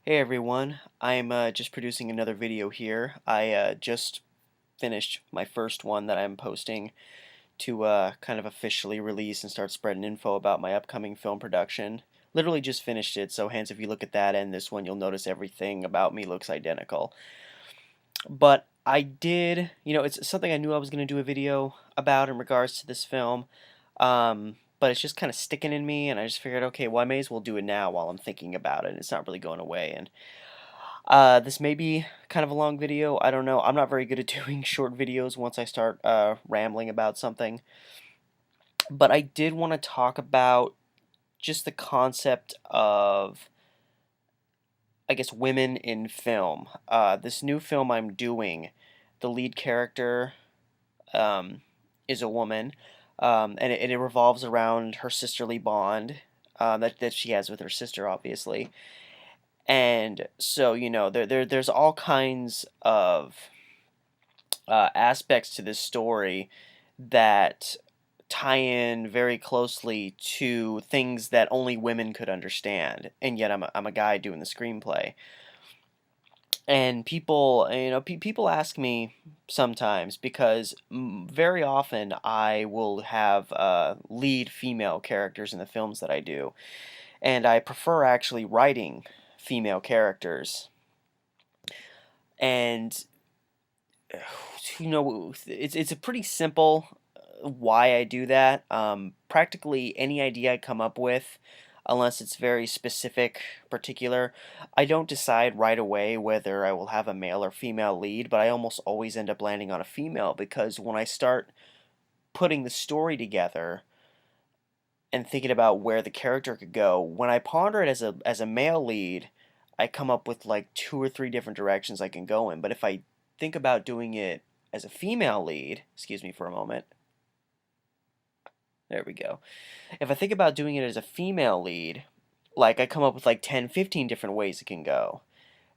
Hey everyone, I'm just producing another video here. I just finished my first one that I'm posting to kind of officially release and start spreading info about my upcoming film production. Literally just finished it, so hence if you look at that and this one, you'll notice everything about me looks identical. But I did, it's something I knew I was going to do a video about in regards to this film. But it's just kind of sticking in me, and I just figured, okay, well, I may as well do it now while I'm thinking about it. It's not really going away, and this may be kind of a long video. I don't know. I'm not very good at doing short videos once I start rambling about something. But I did want to talk about just the concept of, I guess, women in film. This new film I'm doing, the lead character is a woman, and it revolves around her sisterly bond that she has with her sister, obviously. And so, there's all kinds of aspects to this story that tie in very closely to things that only women could understand. And yet, I'm a guy doing the screenplay. And people, people ask me sometimes because very often I will have lead female characters in the films that I do, and I prefer actually writing female characters. And it's a pretty simple why I do that. Practically any idea I come up with, unless it's very specific, particular, I don't decide right away whether I will have a male or female lead, but I almost always end up landing on a female because when I start putting the story together and thinking about where the character could go, when I ponder it as a male lead, I come up with like two or three different directions I can go in. But if I think about doing it as a female lead, excuse me for a moment. There we go. If I think about doing it as a female lead, like I come up with like 10, 15 different ways it can go.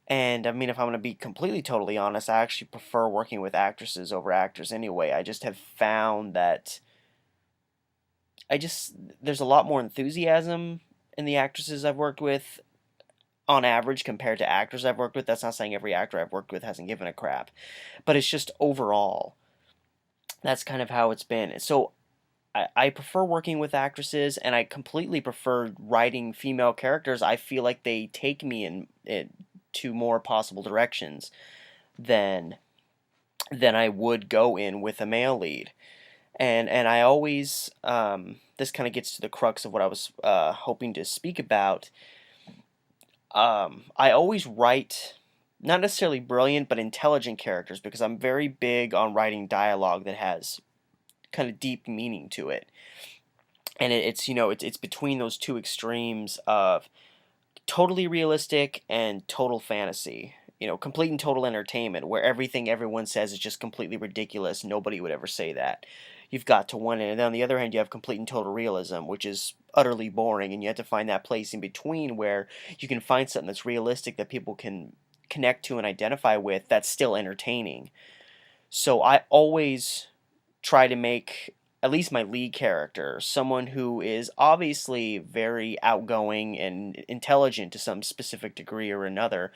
And I mean, if I'm going to be completely totally honest, I actually prefer working with actresses over actors anyway. I just have found that there's a lot more enthusiasm in the actresses I've worked with on average compared to actors I've worked with. That's not saying every actor I've worked with hasn't given a crap, but it's just overall. That's kind of how it's been. So I prefer working with actresses, and I completely prefer writing female characters. I feel like they take me in to more possible directions than I would go in with a male lead. And I always this kind of gets to the crux of what I was hoping to speak about. I always write not necessarily brilliant but intelligent characters because I'm very big on writing dialogue that has kind of deep meaning to it. And it's between those two extremes of totally realistic and total fantasy. Complete and total entertainment where everything everyone says is just completely ridiculous. Nobody would ever say that. You've got to one end, and then on the other hand, you have complete and total realism, which is utterly boring, and you have to find that place in between where you can find something that's realistic that people can connect to and identify with that's still entertaining. So I always try to make at least my lead character someone who is obviously very outgoing and intelligent to some specific degree or another.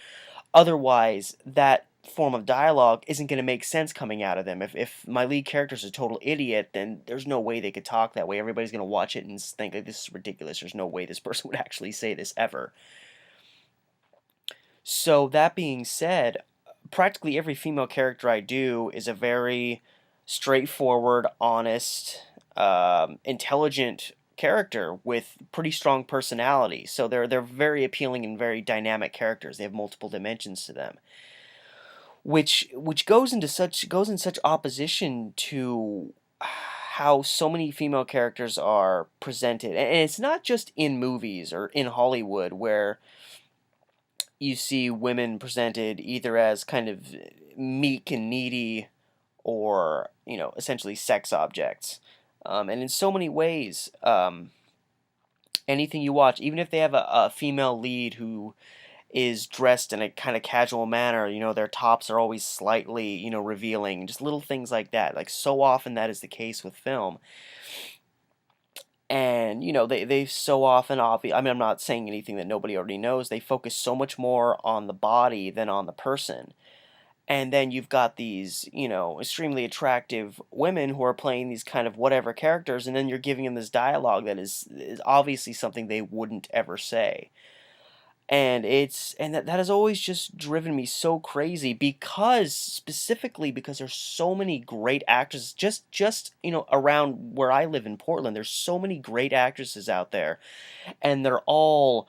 Otherwise, that form of dialogue isn't going to make sense coming out of them. If my lead character is a total idiot, then there's no way they could talk that way. Everybody's going to watch it and think, like, this is ridiculous. There's no way this person would actually say this ever. So, that being said, practically every female character I do is a very straightforward, honest, intelligent character with pretty strong personality. So they're very appealing and very dynamic characters. They have multiple dimensions to them, which goes in such opposition to how so many female characters are presented. And it's not just in movies or in Hollywood where you see women presented either as kind of meek and needy or essentially sex objects. And in so many ways, anything you watch, even if they have a female lead who is dressed in a kind of casual manner, their tops are always slightly, revealing, just little things like that. Like so often that is the case with film. And they so often I mean, I'm not saying anything that nobody already knows. They focus so much more on the body than on the person. And then you've got these, extremely attractive women who are playing these kind of whatever characters, and then you're giving them this dialogue that is obviously something they wouldn't ever say. And that has always just driven me so crazy, because specifically because there's so many great actresses just around where I live in Portland. There's so many great actresses out there, and they're all,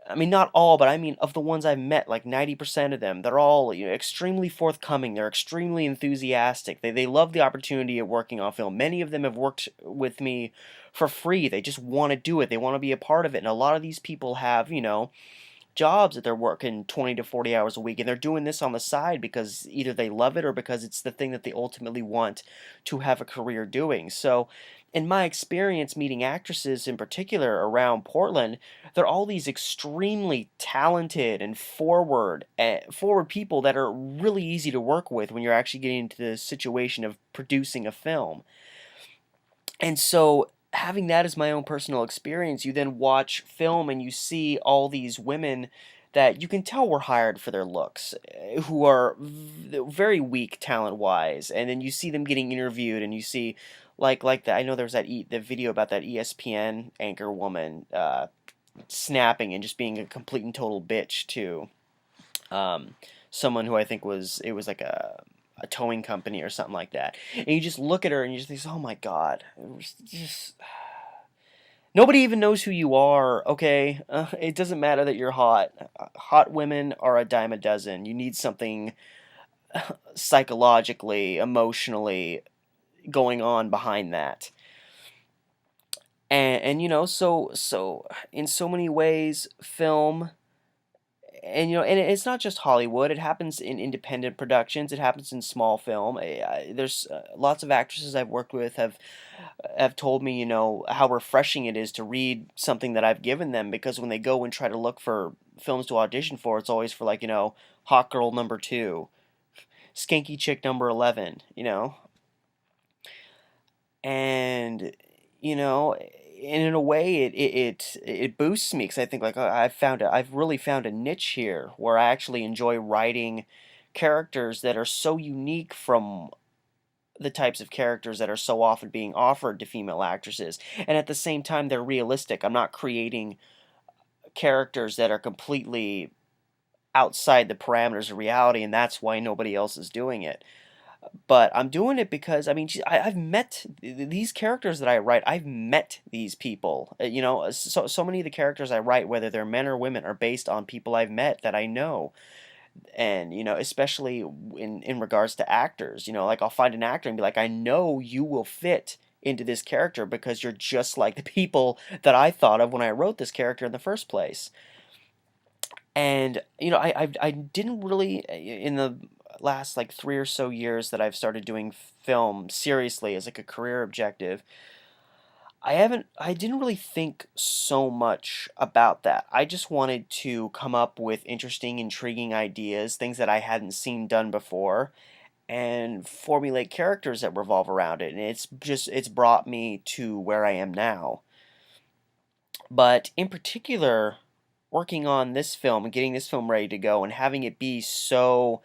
I mean, not all, but I mean, of the ones I've met, like 90% of them, they're all, extremely forthcoming. They're extremely enthusiastic. They love the opportunity of working on film. Many of them have worked with me for free. They just want to do it. They want to be a part of it. And a lot of these people have, jobs that they're working 20 to 40 hours a week, and they're doing this on the side because either they love it or because it's the thing that they ultimately want to have a career doing. So in my experience meeting actresses in particular around Portland, they're all these extremely talented and forward people that are really easy to work with when you're actually getting into the situation of producing a film. And so, having that as my own personal experience, you then watch film and you see all these women that you can tell were hired for their looks, who are very weak talent wise, and then you see them getting interviewed, and you see, like that. I know there was the video about that ESPN anchor woman snapping and just being a complete and total bitch to um, someone who I think it was like a towing company or something like that. And you just look at her and you just think, oh my God, just nobody even knows who you are. Okay, it doesn't matter that you're hot. Hot women are a dime a dozen. You need something psychologically, emotionally going on behind that. And so in so many ways, film, and and it's not just Hollywood. It happens in independent productions. It happens in small film. There's lots of actresses I've worked with have told me, how refreshing it is to read something that I've given them, because when they go and try to look for films to audition for, it's always for, like, hot girl number 2, skanky chick number 11, and you know and in a way it boosts me, because I think, like, I've really found a niche here where I actually enjoy writing characters that are so unique from the types of characters that are so often being offered to female actresses, and at the same time they're realistic. I'm not creating characters that are completely outside the parameters of reality, and that's why nobody else is doing it. But I'm doing it because, I mean, I've met these characters that I write. I've met these people. So many of the characters I write, whether they're men or women, are based on people I've met that I know. And especially in regards to actors, like, I'll find an actor and be like, I know you will fit into this character because you're just like the people that I thought of when I wrote this character in the first place. And I didn't really, in the last, like, 3 or so years that I've started doing film seriously as, like, a career objective, I didn't really think so much about that. I just wanted to come up with interesting, intriguing ideas, things that I hadn't seen done before, and formulate characters that revolve around it. And it's brought me to where I am now. But in particular, working on this film and getting this film ready to go and having it be so,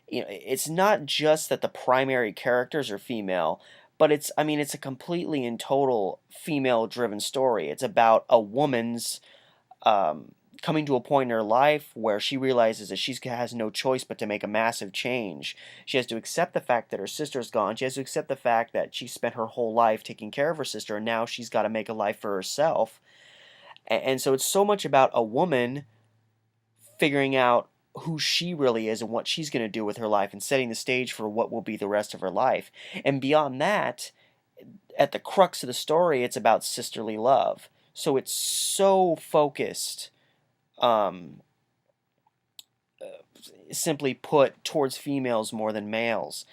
it's not just that the primary characters are female, but I mean, it's a completely and total female driven story. It's about a woman's coming to a point in her life where she realizes that she has no choice but to make a massive change. She has to accept the fact that her sister's gone. She has to accept the fact that she spent her whole life taking care of her sister, and now she's got to make a life for herself. And so it's so much about a woman figuring out who she really is and what she's going to do with her life, and setting the stage for what will be the rest of her life. And beyond that, at the crux of the story, it's about sisterly love. So it's so focused, um, simply put, towards females more than males.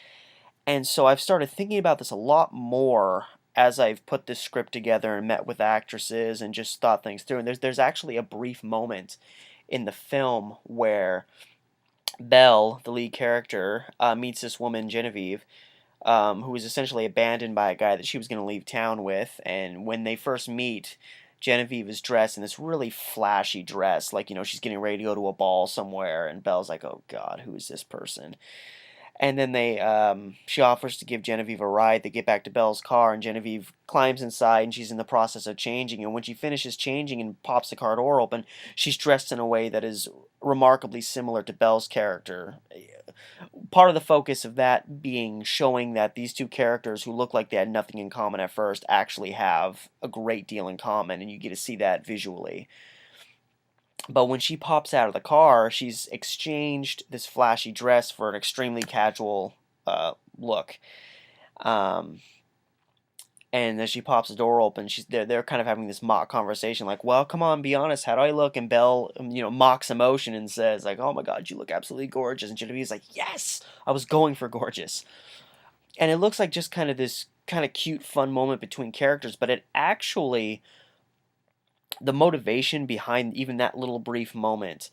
And so I've started thinking about this a lot more as I've put this script together and met with actresses and just thought things through. And there's actually a brief moment in the film where Belle, the lead character, meets this woman, Genevieve, who was essentially abandoned by a guy that she was going to leave town with. And when they first meet, Genevieve is dressed in this really flashy dress, like, she's getting ready to go to a ball somewhere, and Belle's like, oh God, who is this person? And then she offers to give Genevieve a ride. They get back to Belle's car, and Genevieve climbs inside, and she's in the process of changing. And when she finishes changing and pops the car door open, she's dressed in a way that is remarkably similar to Belle's character. Part of the focus of that being showing that these two characters who look like they had nothing in common at first actually have a great deal in common, and you get to see that visually. But when she pops out of the car, she's exchanged this flashy dress for an extremely casual look. Um, and as she pops the door open, they're kind of having this mock conversation, like, "Well, come on, be honest. How do I look?" And Belle, mocks emotion and says, like, "Oh my God, you look absolutely gorgeous." And Genevieve's like, "Yes, I was going for gorgeous." And it looks like just kind of this kind of cute, fun moment between characters, but it actually, the motivation behind even that little brief moment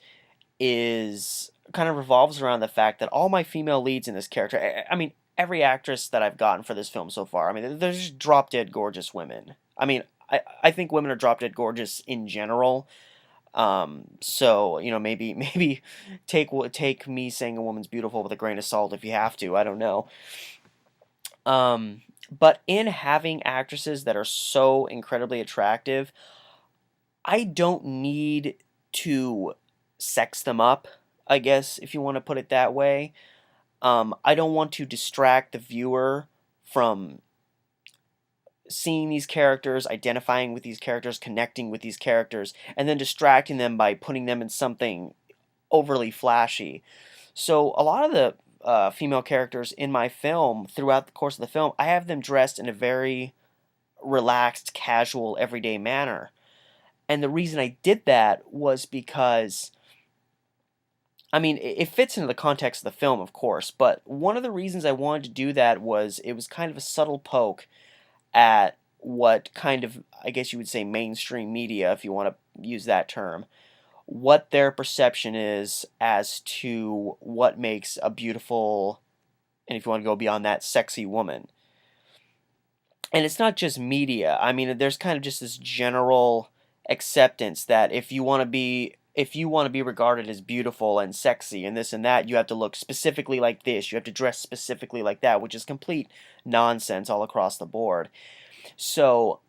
is kind of revolves around the fact that all my female leads in this character, I mean, every actress that I've gotten for this film so far, I mean, they're just drop dead gorgeous women. I mean, I think women are drop dead gorgeous in general. So maybe take me saying a woman's beautiful with a grain of salt if you have to. I don't know. But in having actresses that are so incredibly attractive, I don't need to sex them up, I guess, if you want to put it that way. I don't want to distract the viewer from seeing these characters, identifying with these characters, connecting with these characters, and then distracting them by putting them in something overly flashy. So a lot of the female characters in my film, throughout the course of the film, I have them dressed in a very relaxed, casual, everyday manner. And the reason I did that was because, I mean, it fits into the context of the film, of course, but one of the reasons I wanted to do that was it was kind of a subtle poke at what kind of, I guess you would say, mainstream media, if you want to use that term, what their perception is as to what makes a beautiful, and if you want to go beyond that, sexy woman. And it's not just media. I mean, there's kind of just this general acceptance that if you want to be regarded as beautiful and sexy and this and that, you have to look specifically like this, you have to dress specifically like that, which is complete nonsense all across the board. So,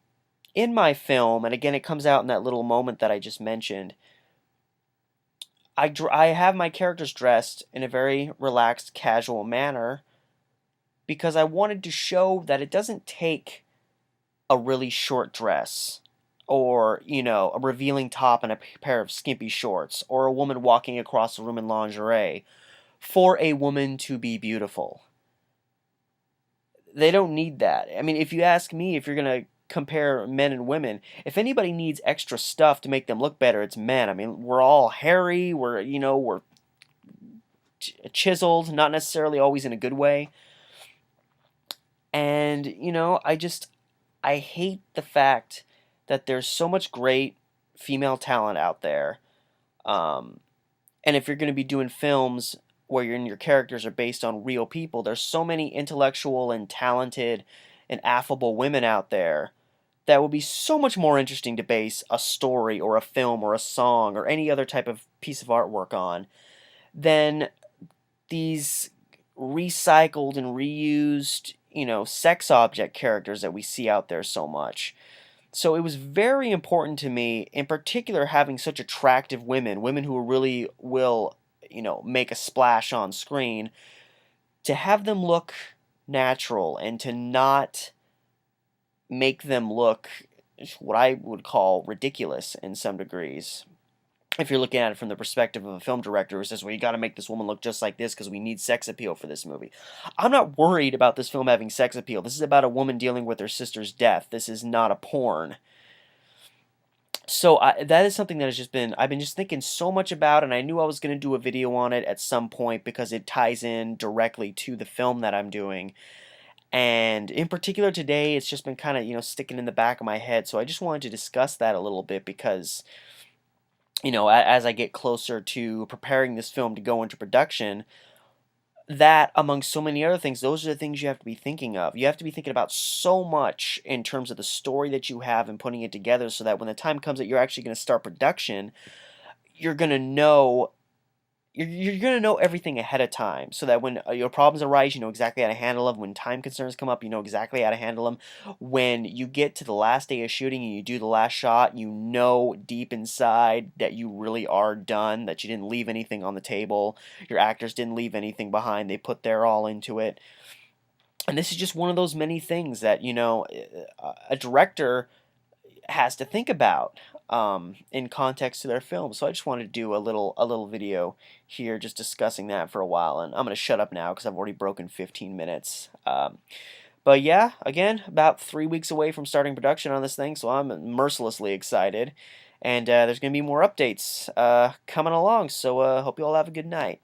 in my film, and again, it comes out in that little moment that I just mentioned, I have my characters dressed in a very relaxed, casual manner because I wanted to show that it doesn't take a really short dress or, a revealing top and a pair of skimpy shorts or a woman walking across the room in lingerie for a woman to be beautiful. They don't need that. I mean, if you ask me, if you're going to compare men and women, if anybody needs extra stuff to make them look better, it's men. I mean, we're all hairy, we're chiseled, not necessarily always in a good way. And, I hate the fact that there's so much great female talent out there. Um, and if you're going to be doing films where your characters are based on real people, there's so many intellectual and talented and affable women out there that would be so much more interesting to base a story or a film or a song or any other type of piece of artwork on than these recycled and reused, sex object characters that we see out there so much. So it was very important to me, in particular, having such attractive women who really will, make a splash on screen, to have them look natural and to not make them look what I would call ridiculous in some degrees. If you're looking at it from the perspective of a film director who says, well, you got to make this woman look just like this because we need sex appeal for this movie. I'm not worried about this film having sex appeal. This is about a woman dealing with her sister's death. This is not a porn. So that is something that I've been just thinking so much about, and I knew I was going to do a video on it at some point because it ties in directly to the film that I'm doing. And in particular today, it's just been kind of, sticking in the back of my head. So I just wanted to discuss that a little bit because, as I get closer to preparing this film to go into production, that, among so many other things, those are the things you have to be thinking of. You have to be thinking about so much in terms of the story that you have and putting it together so that when the time comes that you're actually going to start production, you're going to know you're going to know everything ahead of time so that when your problems arise, you know exactly how to handle them. When time concerns come up, you know exactly how to handle them. When you get to the last day of shooting and you do the last shot, you know deep inside that you really are done, that you didn't leave anything on the table. Your actors didn't leave anything behind. They put their all into it. And this is just one of those many things that, a director has to think about in context to their film. So I just wanted to do a little video here, just discussing that for a while. And I'm gonna shut up now because I've already broken 15 minutes. But yeah, again, about 3 weeks away from starting production on this thing, so I'm mercilessly excited. And there's gonna be more updates coming along. So hope you all have a good night.